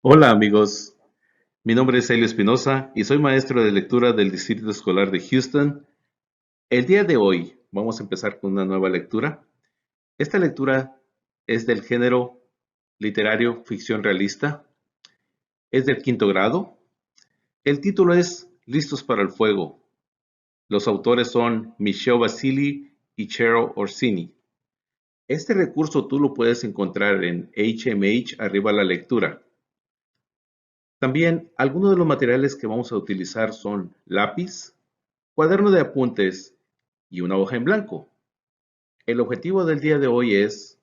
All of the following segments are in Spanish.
Hola amigos, mi nombre es Elio Espinosa y soy maestro de lectura del Distrito Escolar de Houston. El día de hoy vamos a empezar con una nueva lectura. Esta lectura es del género literario ficción realista, es del quinto grado. El título es Listos para el fuego. Los autores son Michelle Basili y Cheryl Orsini. Este recurso tú lo puedes encontrar en HMH arriba la lectura. También algunos de los materiales que vamos a utilizar son lápiz, cuaderno de apuntes y una hoja en blanco. El objetivo del día de hoy es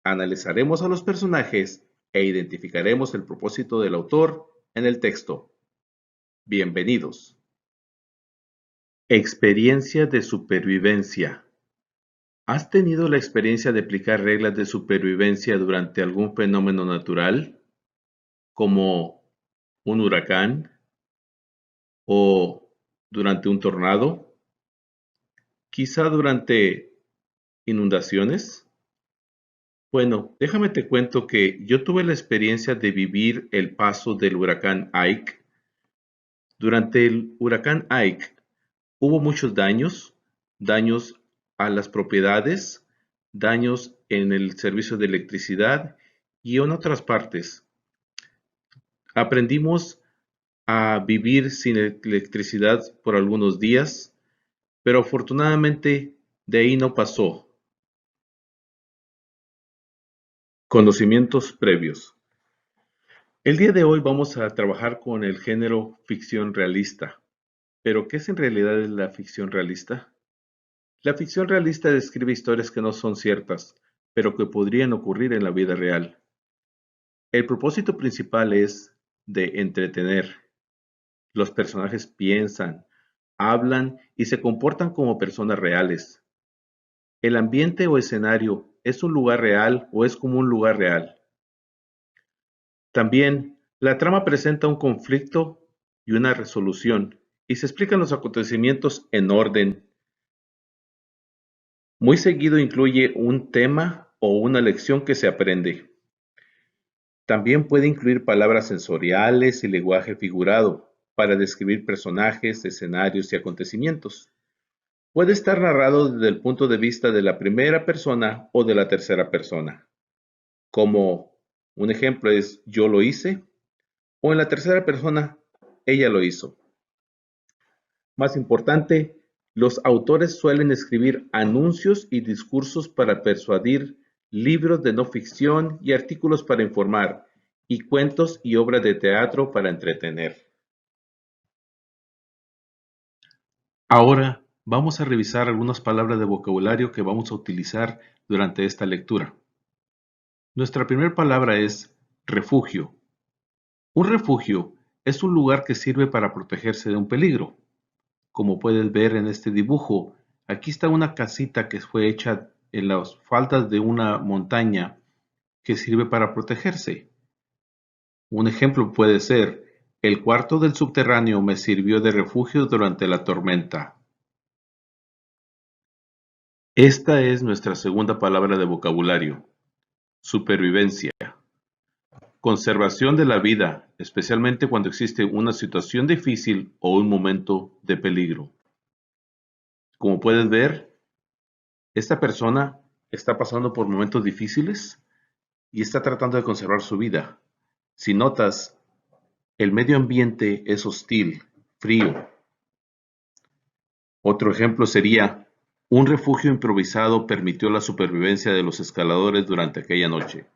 analizaremos a los personajes e identificaremos el propósito del autor en el texto. Bienvenidos. Experiencia de supervivencia. ¿Has tenido la experiencia de aplicar reglas de supervivencia durante algún fenómeno natural, como un huracán o durante un tornado? Quizá durante inundaciones. Bueno, déjame te cuento que yo tuve la experiencia de vivir el paso del huracán Ike. Durante el huracán Ike hubo muchos daños a las propiedades, daños en el servicio de electricidad y en otras partes. Aprendimos a vivir sin electricidad por algunos días, pero afortunadamente de ahí no pasó. Conocimientos previos. El día de hoy vamos a trabajar con el género ficción realista. ¿Pero qué es en realidad la ficción realista? La ficción realista describe historias que no son ciertas, pero que podrían ocurrir en la vida real. El propósito principal es de entretener. Los personajes piensan, hablan y se comportan como personas reales. El ambiente o escenario es un lugar real o es como un lugar real. También, la trama presenta un conflicto y una resolución, y se explican los acontecimientos en orden. Muy seguido incluye un tema o una lección que se aprende. También puede incluir palabras sensoriales y lenguaje figurado para describir personajes, escenarios y acontecimientos. Puede estar narrado desde el punto de vista de la primera persona o de la tercera persona, como un ejemplo es yo lo hice, o en la tercera persona ella lo hizo. Más importante, los autores suelen escribir anuncios y discursos para persuadir, libros de no ficción y artículos para informar, y cuentos y obras de teatro para entretener. Ahora vamos a revisar algunas palabras de vocabulario que vamos a utilizar durante esta lectura. Nuestra primera palabra es refugio. Un refugio es un lugar que sirve para protegerse de un peligro. Como puedes ver en este dibujo, aquí está una casita que fue hecha en las faldas de una montaña que sirve para protegerse. Un ejemplo puede ser, el cuarto del subterráneo me sirvió de refugio durante la tormenta. Esta es nuestra segunda palabra de vocabulario, supervivencia. Conservación de la vida, especialmente cuando existe una situación difícil o un momento de peligro. Como puedes ver, esta persona está pasando por momentos difíciles y está tratando de conservar su vida. Si notas, el medio ambiente es hostil, frío. Otro ejemplo sería, un refugio improvisado permitió la supervivencia de los escaladores durante aquella noche.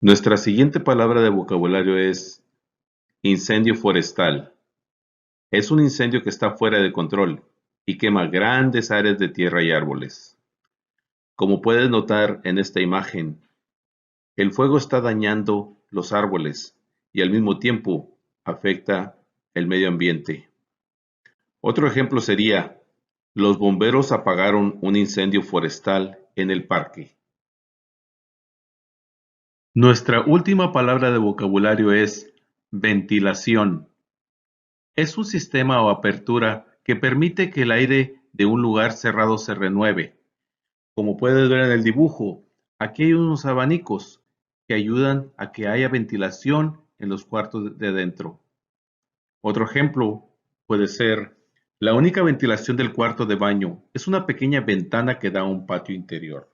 Nuestra siguiente palabra de vocabulario es incendio forestal. Es un incendio que está fuera de control y quema grandes áreas de tierra y árboles. Como puedes notar en esta imagen, el fuego está dañando los árboles y al mismo tiempo afecta el medio ambiente. Otro ejemplo sería, los bomberos apagaron un incendio forestal en el parque. Nuestra última palabra de vocabulario es ventilación. Es un sistema o apertura que permite que el aire de un lugar cerrado se renueve. Como puedes ver en el dibujo, aquí hay unos abanicos que ayudan a que haya ventilación en los cuartos de adentro. Otro ejemplo puede ser, la única ventilación del cuarto de baño es una pequeña ventana que da a un patio interior.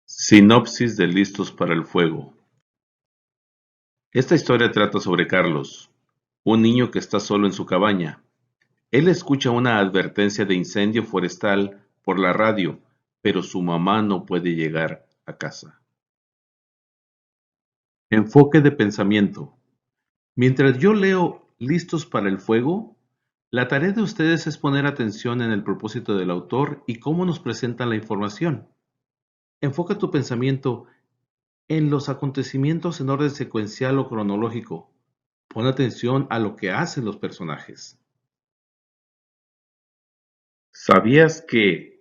Sinopsis de Listos para el Fuego. Esta historia trata sobre Carlos, un niño que está solo en su cabaña. Él escucha una advertencia de incendio forestal por la radio, pero su mamá no puede llegar a casa. Enfoque de pensamiento. Mientras yo leo Listos para el Fuego, la tarea de ustedes es poner atención en el propósito del autor y cómo nos presentan la información. Enfoca tu pensamiento en los acontecimientos en orden secuencial o cronológico. Pon atención a lo que hacen los personajes. ¿Sabías que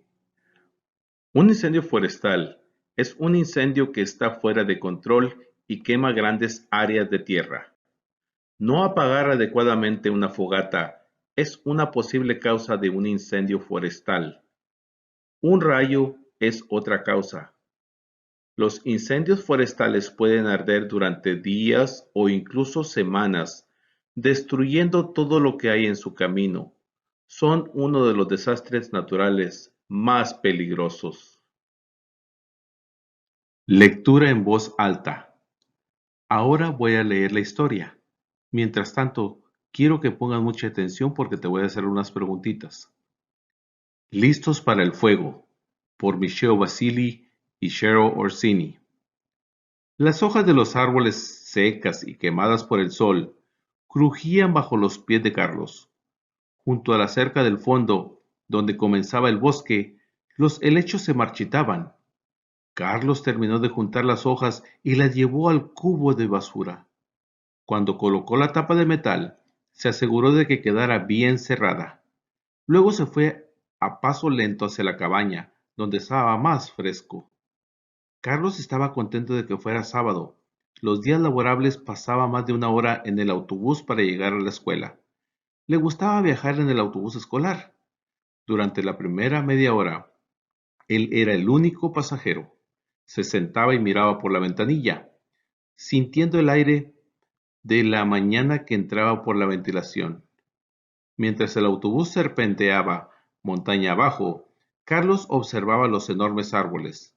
un incendio forestal es un incendio que está fuera de control y quema grandes áreas de tierra? No apagar adecuadamente una fogata es una posible causa de un incendio forestal. Un rayo es otra causa. Los incendios forestales pueden arder durante días o incluso semanas, destruyendo todo lo que hay en su camino. Son uno de los desastres naturales más peligrosos. Lectura en voz alta. Ahora voy a leer la historia. Mientras tanto, quiero que pongan mucha atención porque te voy a hacer unas preguntitas. Listos para el fuego, por Michelle Basili y Cheryl Orsini. Las hojas de los árboles secas y quemadas por el sol crujían bajo los pies de Carlos. Junto a la cerca del fondo, donde comenzaba el bosque, los helechos se marchitaban. Carlos terminó de juntar las hojas y las llevó al cubo de basura. Cuando colocó la tapa de metal, se aseguró de que quedara bien cerrada. Luego se fue a paso lento hacia la cabaña, donde estaba más fresco. Carlos estaba contento de que fuera sábado. Los días laborables pasaba más de una hora en el autobús para llegar a la escuela. Le gustaba viajar en el autobús escolar. Durante la primera media hora, él era el único pasajero. Se sentaba y miraba por la ventanilla, sintiendo el aire de la mañana que entraba por la ventilación. Mientras el autobús serpenteaba montaña abajo, Carlos observaba los enormes árboles.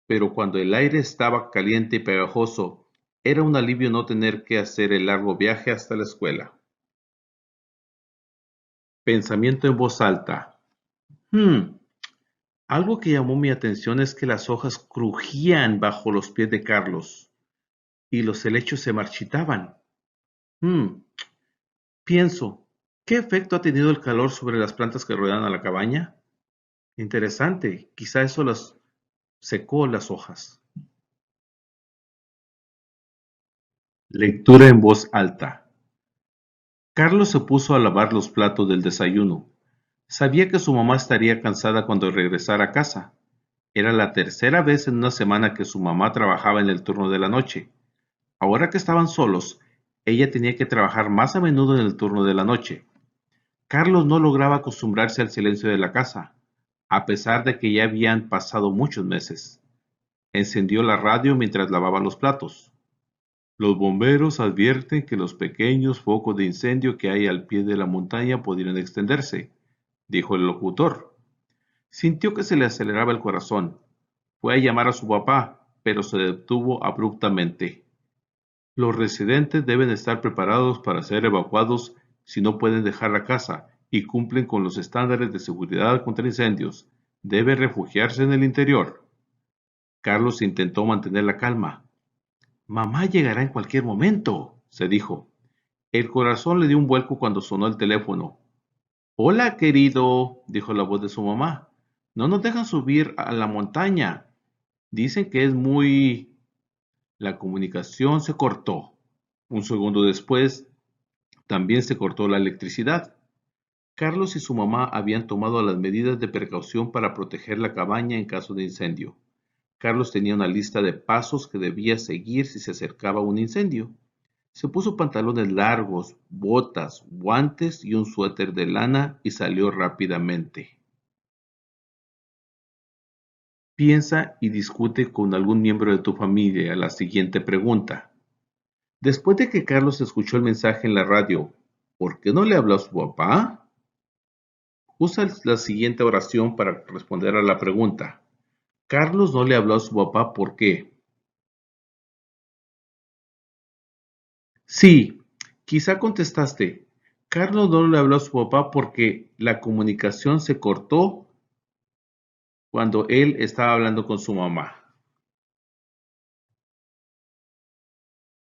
Pero cuando el aire estaba caliente y pegajoso, era un alivio no tener que hacer el largo viaje hasta la escuela. Pensamiento en voz alta. Algo que llamó mi atención es que las hojas crujían bajo los pies de Carlos y los helechos se marchitaban. Hmm, Pienso, ¿qué efecto ha tenido el calor sobre las plantas que rodean a la cabaña? Interesante, quizá eso las secó las hojas. Lectura en voz alta. Carlos se puso a lavar los platos del desayuno. Sabía que su mamá estaría cansada cuando regresara a casa. Era la tercera vez en una semana que su mamá trabajaba en el turno de la noche. Ahora que estaban solos, ella tenía que trabajar más a menudo en el turno de la noche. Carlos no lograba acostumbrarse al silencio de la casa, a pesar de que ya habían pasado muchos meses. Encendió la radio mientras lavaba los platos. Los bomberos advierten que los pequeños focos de incendio que hay al pie de la montaña podrían extenderse, dijo el locutor. Sintió que se le aceleraba el corazón. Fue a llamar a su papá, pero se detuvo abruptamente. Los residentes deben estar preparados para ser evacuados si no pueden dejar la casa y cumplen con los estándares de seguridad contra incendios. Debe refugiarse en el interior. Carlos intentó mantener la calma. Mamá llegará en cualquier momento, se dijo. El corazón le dio un vuelco cuando sonó el teléfono. Hola, querido, dijo la voz de su mamá. No nos dejan subir a la montaña. Dicen que es muy... La comunicación se cortó. Un segundo después, también se cortó la electricidad. Carlos y su mamá habían tomado las medidas de precaución para proteger la cabaña en caso de incendio. Carlos tenía una lista de pasos que debía seguir si se acercaba un incendio. Se puso pantalones largos, botas, guantes y un suéter de lana y salió rápidamente. Piensa y discute con algún miembro de tu familia la siguiente pregunta. Después de que Carlos escuchó el mensaje en la radio, ¿por qué no le habló a su papá? Usa la siguiente oración para responder a la pregunta. Carlos no le habló a su papá, ¿por qué? Sí, quizá contestaste. Carlos no le habló a su papá porque la comunicación se cortó cuando él estaba hablando con su mamá.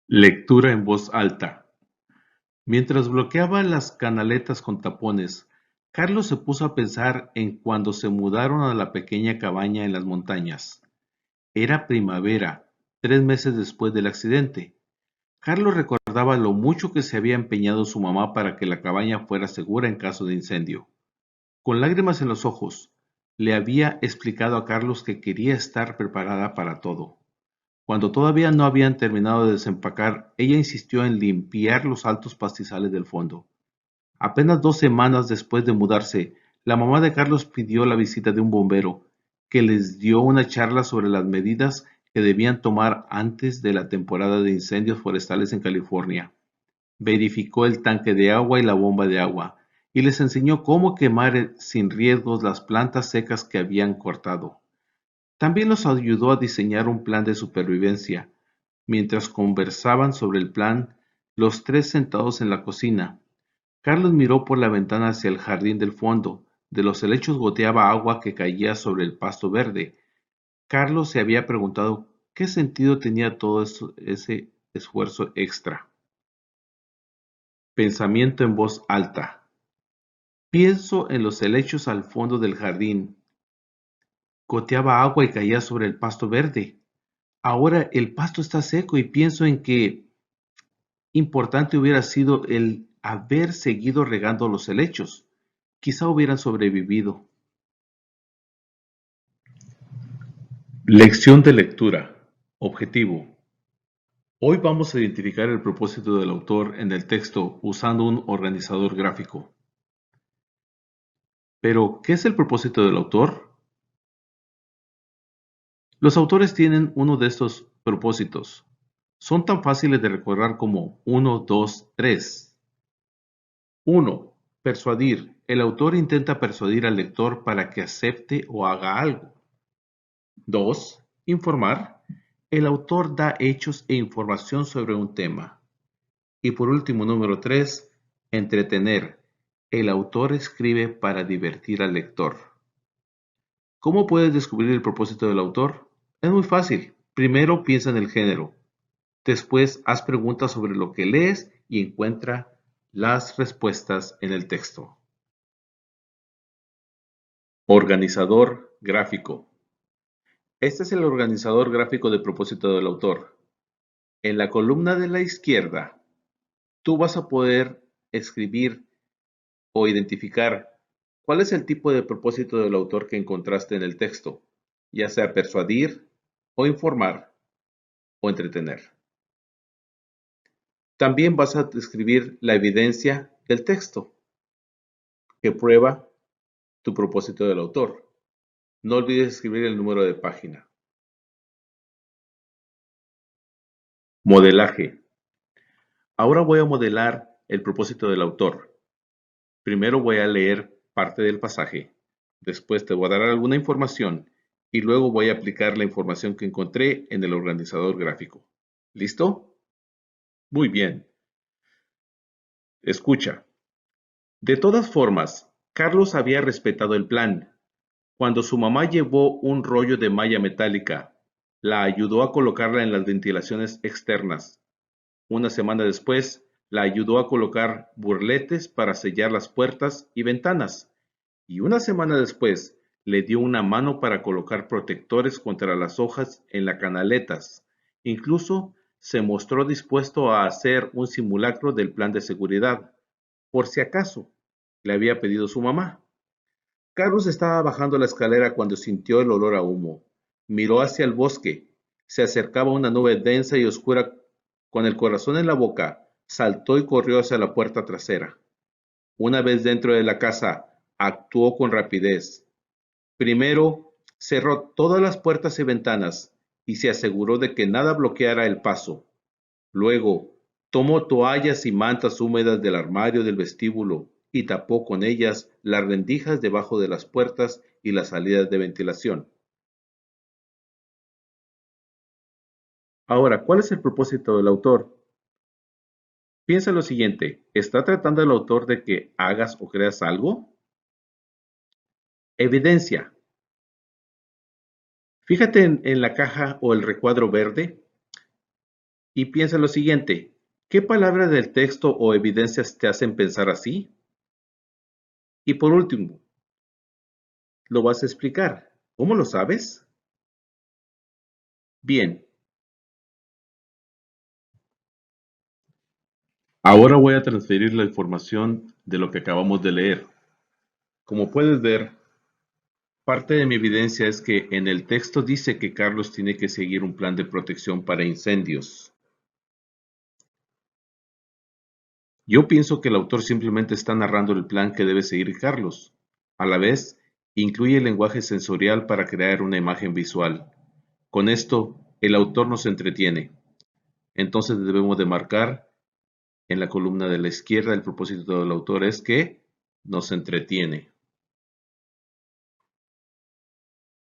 Lectura en voz alta. Mientras bloqueaba las canaletas con tapones, Carlos se puso a pensar en cuando se mudaron a la pequeña cabaña en las montañas. Era primavera, 3 meses después del accidente. Carlos recordaba lo mucho que se había empeñado su mamá para que la cabaña fuera segura en caso de incendio. Con lágrimas en los ojos, le había explicado a Carlos que quería estar preparada para todo. Cuando todavía no habían terminado de desempacar, ella insistió en limpiar los altos pastizales del fondo. Apenas 2 semanas después de mudarse, la mamá de Carlos pidió la visita de un bombero, que les dio una charla sobre las medidas que debían tomar antes de la temporada de incendios forestales en California. Verificó el tanque de agua y la bomba de agua, y les enseñó cómo quemar sin riesgos las plantas secas que habían cortado. También los ayudó a diseñar un plan de supervivencia. Mientras conversaban sobre el plan, los tres sentados en la cocina, Carlos miró por la ventana hacia el jardín del fondo. De los helechos goteaba agua que caía sobre el pasto verde. Carlos se había preguntado qué sentido tenía todo ese esfuerzo extra. Pensamiento en voz alta. Pienso en los helechos al fondo del jardín. Goteaba agua y caía sobre el pasto verde. Ahora el pasto está seco y pienso en que importante hubiera sido el haber seguido regando los helechos. Quizá hubieran sobrevivido. Lección de lectura. Objetivo. Hoy vamos a identificar el propósito del autor en el texto usando un organizador gráfico. Pero, ¿qué es el propósito del autor? Los autores tienen uno de estos propósitos. Son tan fáciles de recordar como 1, 2, 3. 1. Persuadir. El autor intenta persuadir al lector para que acepte o haga algo. 2. Informar. El autor da hechos e información sobre un tema. Y por último, número 3. Entretener. El autor escribe para divertir al lector. ¿Cómo puedes descubrir el propósito del autor? Es muy fácil. Primero piensa en el género. Después haz preguntas sobre lo que lees y encuentra las respuestas en el texto. Organizador gráfico. Este es el organizador gráfico de propósito del autor. En la columna de la izquierda, tú vas a poder escribir o identificar cuál es el tipo de propósito del autor que encontraste en el texto, ya sea persuadir o informar o entretener. También vas a describir la evidencia del texto que prueba tu propósito del autor. No olvides escribir el número de página. Modelaje. Ahora voy a modelar el propósito del autor. Primero voy a leer parte del pasaje, después te voy a dar alguna información y luego voy a aplicar la información que encontré en el organizador gráfico. ¿Listo? Muy bien. Escucha. De todas formas, Carlos había respetado el plan. Cuando su mamá llevó un rollo de malla metálica, la ayudó a colocarla en las ventilaciones externas. Una semana después, la ayudó a colocar burletes para sellar las puertas y ventanas. Y una semana después, le dio una mano para colocar protectores contra las hojas en las canaletas. Incluso se mostró dispuesto a hacer un simulacro del plan de seguridad, por si acaso, le había pedido su mamá. Carlos estaba bajando la escalera cuando sintió el olor a humo. Miró hacia el bosque. Se acercaba una nube densa y oscura. Con el corazón en la boca, saltó y corrió hacia la puerta trasera. Una vez dentro de la casa, actuó con rapidez. Primero, Cerró todas las puertas y ventanas y se aseguró de que nada bloqueara el paso. Luego, tomó toallas y mantas húmedas del armario del vestíbulo y tapó con ellas las rendijas debajo de las puertas y las salidas de ventilación. Ahora, ¿cuál es el propósito del autor? Piensa lo siguiente, ¿está tratando el autor de que hagas o creas algo? Evidencia. Fíjate en la caja o el recuadro verde y piensa lo siguiente, ¿qué palabras del texto o evidencias te hacen pensar así? Y por último, ¿lo vas a explicar? ¿Cómo lo sabes? Bien, ahora voy a transferir la información de lo que acabamos de leer. Como puedes ver, parte de mi evidencia es que en el texto dice que Carlos tiene que seguir un plan de protección para incendios. Yo pienso que el autor simplemente está narrando el plan que debe seguir Carlos. A la vez, incluye el lenguaje sensorial para crear una imagen visual. Con esto, el autor nos entretiene. Entonces debemos de marcar en la columna de la izquierda el propósito del autor es que nos entretiene.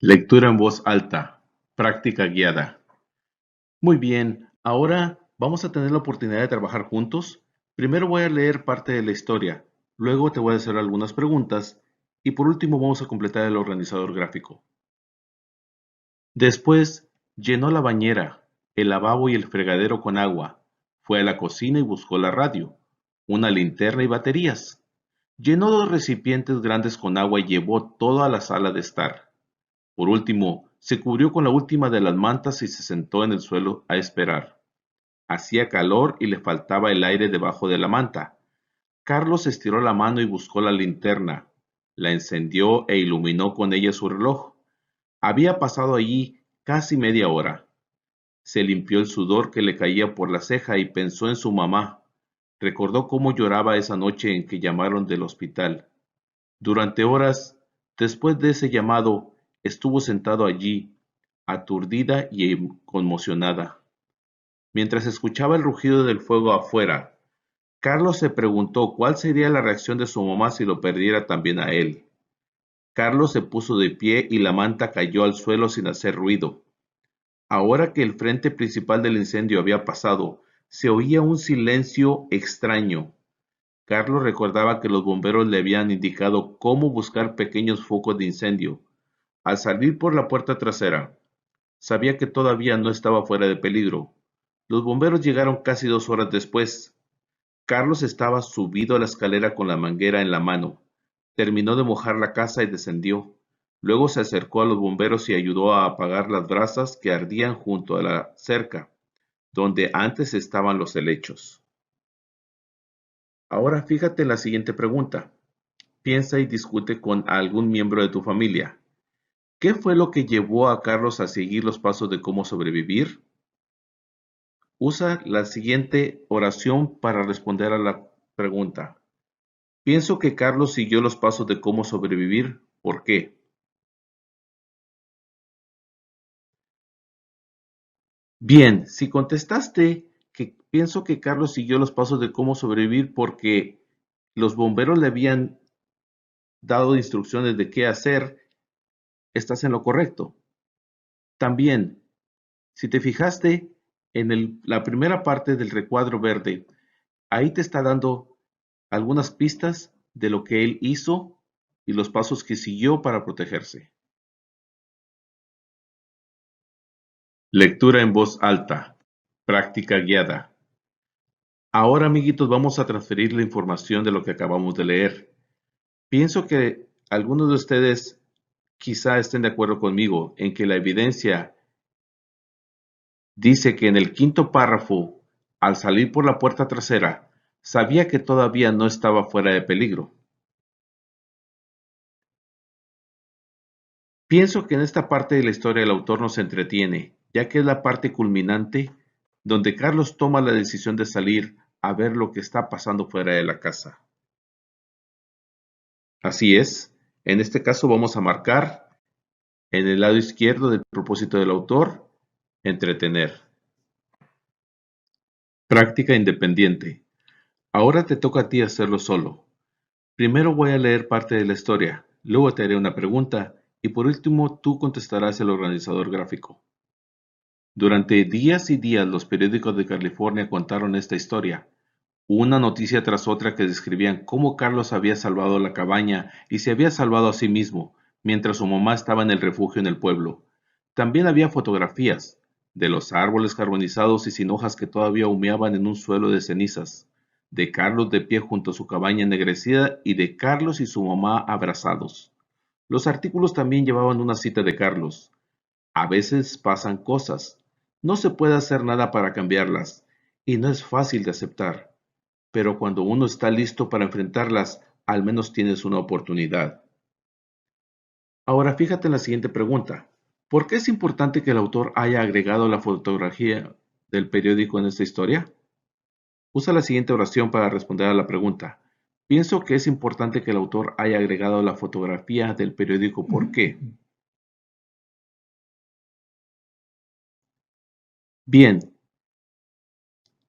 Lectura en voz alta. Práctica guiada. Muy bien, ahora vamos a tener la oportunidad de trabajar juntos. Primero voy a leer parte de la historia, luego te voy a hacer algunas preguntas y por último vamos a completar el organizador gráfico. Después llenó la bañera, el lavabo y el fregadero con agua. Fue a la cocina y buscó la radio, una linterna y baterías. Llenó dos recipientes grandes con agua y llevó todo a la sala de estar. Por último, se cubrió con la última de las mantas y se sentó en el suelo a esperar. Hacía calor y le faltaba el aire debajo de la manta. Carlos estiró la mano y buscó la linterna. La encendió e iluminó con ella su reloj. Había pasado allí casi media hora. Se limpió el sudor que le caía por la ceja y pensó en su mamá. Recordó cómo lloraba esa noche en que llamaron del hospital. Durante horas, después de ese llamado, estuvo sentado allí, aturdida y conmocionada. Mientras escuchaba el rugido del fuego afuera, Carlos se preguntó cuál sería la reacción de su mamá si lo perdiera también a él. Carlos se puso de pie y la manta cayó al suelo sin hacer ruido. Ahora que el frente principal del incendio había pasado, se oía un silencio extraño. Carlos recordaba que los bomberos le habían indicado cómo buscar pequeños focos de incendio. Al salir por la puerta trasera, sabía que todavía no estaba fuera de peligro. Los bomberos llegaron casi 2 horas después. Carlos estaba subido a la escalera con la manguera en la mano. Terminó de mojar la casa y descendió. Luego se acercó a los bomberos y ayudó a apagar las brasas que ardían junto a la cerca, donde antes estaban los helechos. Ahora fíjate en la siguiente pregunta. Piensa y discute con algún miembro de tu familia. ¿Qué fue lo que llevó a Carlos a seguir los pasos de cómo sobrevivir? Usa la siguiente oración para responder a la pregunta. Pienso que Carlos siguió los pasos de cómo sobrevivir. ¿Por qué? Bien, si contestaste que pienso que Carlos siguió los pasos de cómo sobrevivir porque los bomberos le habían dado instrucciones de qué hacer, estás en lo correcto. También, si te fijaste en la primera parte del recuadro verde, ahí te está dando algunas pistas de lo que él hizo y los pasos que siguió para protegerse. Lectura en voz alta. Práctica guiada. Ahora, amiguitos, vamos a transferir la información de lo que acabamos de leer. Pienso que algunos de ustedes quizá estén de acuerdo conmigo en que la evidencia dice que en el quinto párrafo, al salir por la puerta trasera, sabía que todavía no estaba fuera de peligro. Pienso que en esta parte de la historia el autor nos entretiene, ya que es la parte culminante donde Carlos toma la decisión de salir a ver lo que está pasando fuera de la casa. Así es, en este caso vamos a marcar En el lado izquierdo del propósito del autor, entretener. Práctica independiente. Ahora te toca a ti hacerlo solo. Primero voy a leer parte de la historia, luego te haré una pregunta y por último tú contestarás el organizador gráfico. Durante días y días los periódicos de California contaron esta historia, una noticia tras otra que describían cómo Carlos había salvado la cabaña y se había salvado a sí mismo, mientras su mamá estaba en el refugio en el pueblo. También había fotografías de los árboles carbonizados y sin hojas que todavía humeaban en un suelo de cenizas, de Carlos de pie junto a su cabaña ennegrecida y de Carlos y su mamá abrazados. Los artículos también llevaban una cita de Carlos. A veces pasan cosas. No se puede hacer nada para cambiarlas, y no es fácil de aceptar. Pero cuando uno está listo para enfrentarlas, al menos tienes una oportunidad. Ahora fíjate en la siguiente pregunta. ¿Por qué es importante que el autor haya agregado la fotografía del periódico en esta historia? Usa la siguiente oración para responder a la pregunta. Pienso que es importante que el autor haya agregado la fotografía del periódico. ¿Por qué? Bien,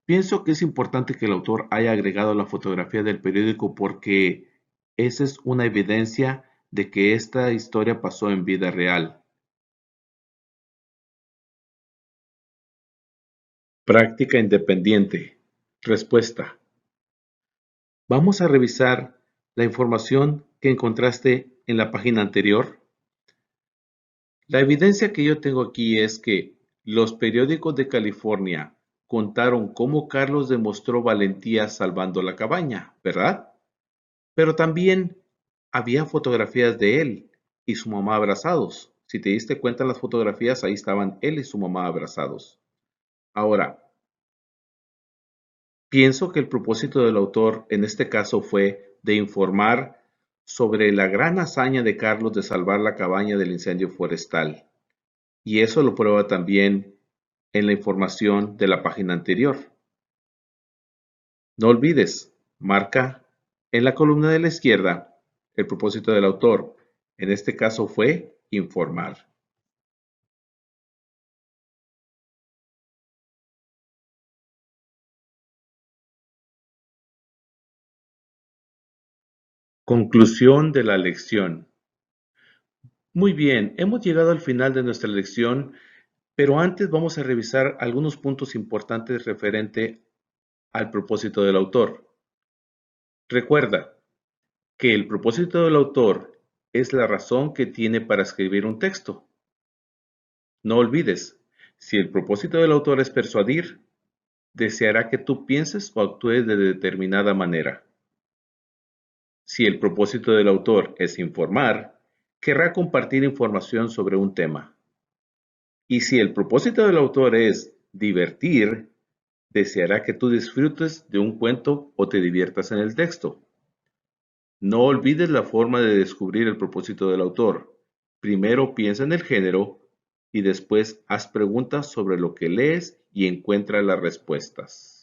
pienso que es importante que el autor haya agregado la fotografía del periódico porque esa es una evidencia de que esta historia pasó en vida real. Práctica independiente. Respuesta. Vamos a revisar la información que encontraste en la página anterior. La evidencia que yo tengo aquí es que los periódicos de California contaron cómo Carlos demostró valentía salvando la cabaña, ¿verdad? Pero también había fotografías de él y su mamá abrazados. Si te diste cuenta en las fotografías, ahí estaban él y su mamá abrazados. Ahora, pienso que el propósito del autor en este caso fue de informar sobre la gran hazaña de Carlos de salvar la cabaña del incendio forestal. Y eso lo prueba también en la información de la página anterior. No olvides, marca en la columna de la izquierda el propósito del autor. En este caso fue informar. Conclusión de la lección. Muy bien, hemos llegado al final de nuestra lección, pero antes vamos a revisar algunos puntos importantes referente al propósito del autor. Recuerda que el propósito del autor es la razón que tiene para escribir un texto. No olvides, si el propósito del autor es persuadir, deseará que tú pienses o actúes de determinada manera. Si el propósito del autor es informar, querrá compartir información sobre un tema. Y si el propósito del autor es divertir, deseará que tú disfrutes de un cuento o te diviertas en el texto. No olvides la forma de descubrir el propósito del autor. Primero piensa en el género y después haz preguntas sobre lo que lees y encuentra las respuestas.